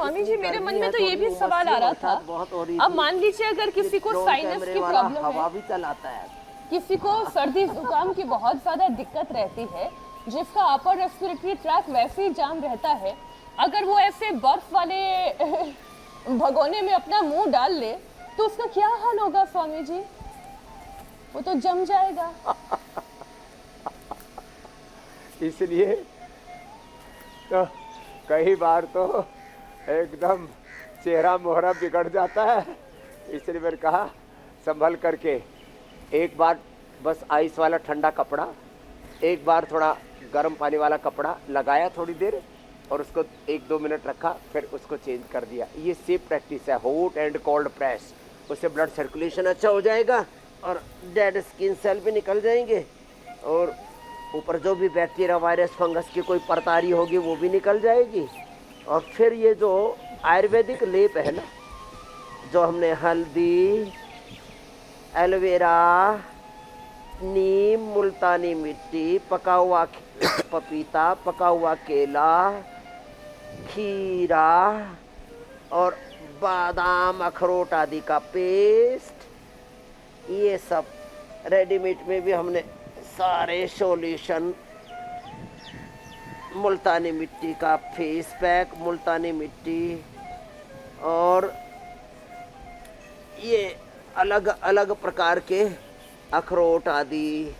स्वामी जी मेरे मन में तो ये भी सवाल आ रहा था, अब मान लीजिए अगर किसी को साइनस की प्रॉब्लम हवा है, भी चलाता है, किसी को सर्दी जुकाम की बहुत ज्यादा दिक्कत रहती है, जिसका अपर रेस्पिरेटरी ट्रैक वैसे ही जाम रहता है, अगर वो ऐसे बर्फ वाले भगोने में अपना मुंह डाल ले तो उसका क्या हाल होगा स्वामी जी? वो तो जम जाएगा। इसलिए तो कई बार तो एकदम चेहरा मोहरा बिगड़ जाता है। इसलिए मैंने कहा संभल करके, एक बार बस आइस वाला ठंडा कपड़ा, एक बार थोड़ा गर्म पानी वाला कपड़ा लगाया थोड़ी देर और उसको 1-2 मिनट रखा, फिर उसको चेंज कर दिया। ये सेफ प्रैक्टिस है, हॉट एंड कोल्ड प्रेस। उससे ब्लड सर्कुलेशन अच्छा हो जाएगा और डेड स्किन सेल भी निकल जाएंगे और ऊपर जो भी बैक्टीरिया वायरस फंगस की कोई परतारी होगी वो भी निकल जाएगी। और फिर ये जो आयुर्वेदिक लेप है ना, जो हमने हल्दी, एलोवेरा, नीम, मुल्तानी मिट्टी, पका हुआ पपीता, पका हुआ केला, खीरा और बादाम, अखरोट आदि का पेस्ट, ये सब रेडीमेड में भी हमने सारे सॉल्यूशन, मुल्तानी मिट्टी का फेस पैक, मुल्तानी मिट्टी और ये अलग अलग प्रकार के अखरोट आदि,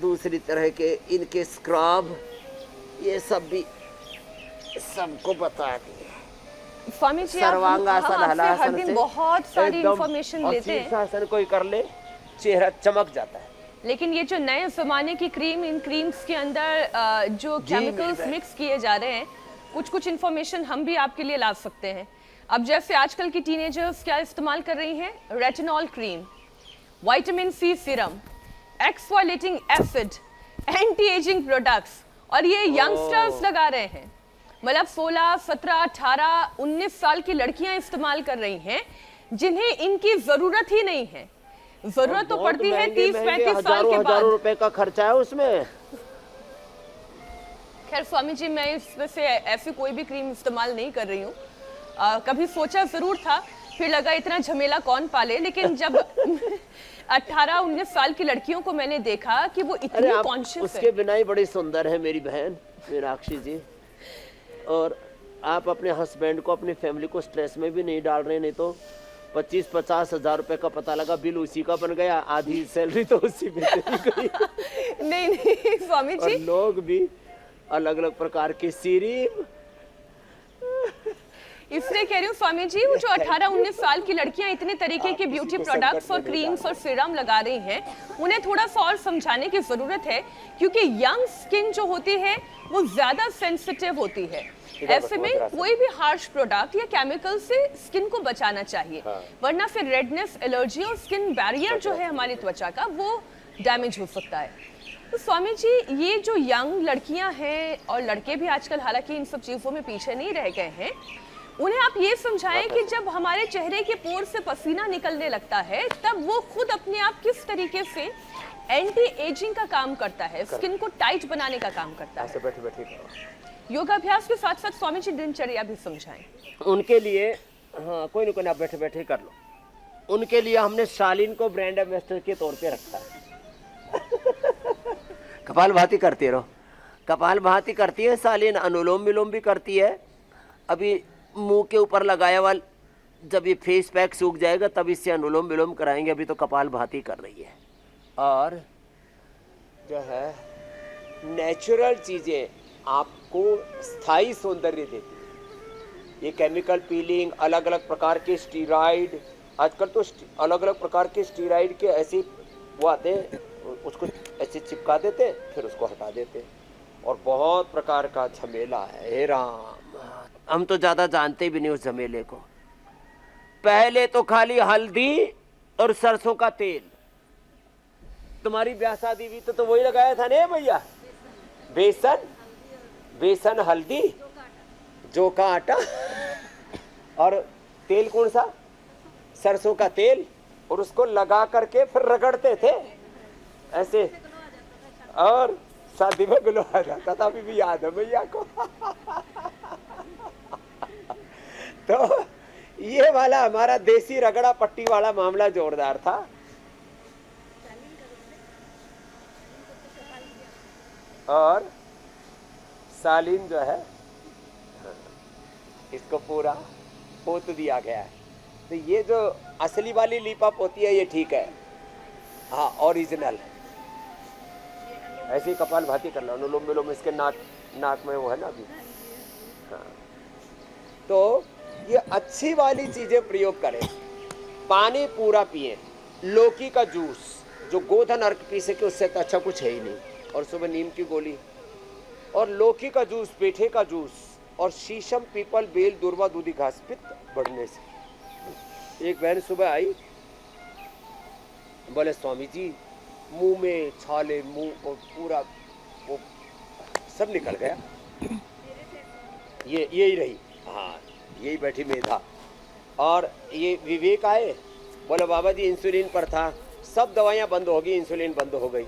दूसरी तरह के इनके स्क्रब, ये सब भी सबको बता दिए। स्वामी जी सर्वांगासन, हलासन हर दिन बहुत सारी इंफॉर्मेशन लेते हैं। शीर्षासन कोई कर ले, चेहरा चमक जाता है। लेकिन ये जो नए जमाने की क्रीम, इन क्रीम्स के अंदर जो केमिकल्स मिक्स किए जा रहे हैं, कुछ कुछ इंफॉर्मेशन हम भी आपके लिए ला सकते हैं। अब जैसे आजकल की टीनेजर्स क्या इस्तेमाल कर रही हैं, retinol cream, vitamin C serum, exfoliating acid, anti ageing products, और ये यंगस्टर्स लगा रहे हैं। मतलब 16, 17, 18, 19 साल की लड़कियां इस्तेमाल कर रही हैं, जिन्हें इनकी जरूरत ही नहीं है। जरूरत तो पड़ती है 30-35 साल के बाद। हजारों रुपए का खर्चा है उसमें। खैर स्वामी जी, मैं इसमें से ऐसी कोई भी क्रीम इस्तेमाल नहीं कर रही हूँ। कभी सोचा जरूर था, फिर लगा इतना झमेला कौन पाले। लेकिन जब 18-19 साल की लड़कियों को मैंने देखा कि वो इतनी कॉन्शियस है। उसके बिना ही बड़ी सुंदर है मेरी बहन मीनाक्षी जी। और आप अपने हस्बैंड को, अपनी फैमिली को स्ट्रेस में भी नहीं डाल रहे, नहीं तो 25-50 हजार रुपए का पता लगा, बिल उसी का बन गया, आधी सैलरी तो उसी में चली गई। नहीं स्वामी जी, लोग भी अलग अलग प्रकार के सीरीम, इसलिए कह रही हूँ स्वामी जी, वो जो 18-19 साल की लड़कियां इतने तरीके के ब्यूटी प्रोडक्ट्स और क्रीम्स और सीरम लगा रही हैं, उन्हें थोड़ा सा और समझाने की जरूरत है, क्योंकि यंग स्किन जो होती है वो ज्यादा सेंसिटिव होती है। ऐसे में कोई भी हार्श प्रोडक्ट या केमिकल से स्किन को बचाना चाहिए, वरना फिर रेडनेस, एलर्जी और स्किन बैरियर जो है हमारी त्वचा का, वो डैमेज हो सकता है। तो स्वामी जी, ये जो यंग लड़कियां हैं और लड़के भी आजकल हालांकि इन सब चीजों में पीछे नहीं रह गए हैं, उन्हें आप ये समझाएं कि जब हमारे चेहरे के पोर से पसीना निकलने लगता है, तब वो खुद अपने आप किस तरीके से एंटी एजिंग का काम करता है, स्किन को टाइट बनाने का काम करता है। बैठे बैठे योगाभ्यास के साथ साथ स्वामी जी दिनचर्या भी समझाएं उनके लिए। हाँ, कोई ना, आप बैठे बैठे कर लो। उनके लिए हमने शालीन को ब्रांड एम्बेसडर के तौर पे रखा है। कपालभाति करती रहो, कपालभाति करती है शालीन, अनुलोम विलोम भी करती है। अभी मुंह के ऊपर लगाया हुआ, जब ये फेस पैक सूख जाएगा तब इससे अनुलोम विलोम कराएंगे। अभी तो कपालभाति कर रही है। और जो है नेचुरल चीजें आपको स्थायी सौंदर्य देती है। ये केमिकल पीलिंग, अलग अलग प्रकार के स्टीरॉइड, आजकल तो अलग अलग प्रकार के स्टीरॉइड के ऐसे वो आते हैं, उसको ऐसे चिपका देते हैं, फिर उसको हटा देते हैं, और बहुत प्रकार का झमेला है। हे राम, हम तो ज्यादा जानते भी नहीं उस झमेले को। पहले तो खाली हल्दी और सरसों का तेल, तुम्हारी ब्याह शादी भी तो वही लगाया था ना भैया, बेसन, हल्दी, जौ का आटा, और तेल कौन सा, सरसों का तेल, और उसको लगा करके फिर रगड़ते थे ऐसे, और शादी में ग्लो आ जाता था। अभी भी याद है भैया को। तो ये वाला हमारा देसी रगड़ा पट्टी वाला मामला जोरदार था। और सालीन जो है इसको पूरा पोत दिया गया है। तो ये जो असली वाली लीपा पोती है ये ठीक है, हाँ ओरिजिनल। ऐसे ही कपाल भाती करना, अनुलोम विलोम इसके नाक में वो है ना अभी। हाँ तो ये अच्छी वाली चीजें प्रयोग करें। पानी पूरा पिए, लौकी का जूस जो गोधन अर्क पी सके उससे तो अच्छा कुछ है ही नहीं, और सुबह नीम की गोली और लौकी का जूस, पेठे का जूस और शीशम पीपल बेल दूर्वा दूधी घास पित्त बढ़ने से। एक बहन सुबह आई, बोले स्वामी जी मुंह में छाले, मुंह और पूरा वो सब निकल गया। ये यही रही, हाँ यही बैठी मेधा। और ये विवेक आए, बोले बाबा जी इंसुलिन पर था, सब दवाइयाँ बंद हो गई, इंसुलिन बंद हो गई।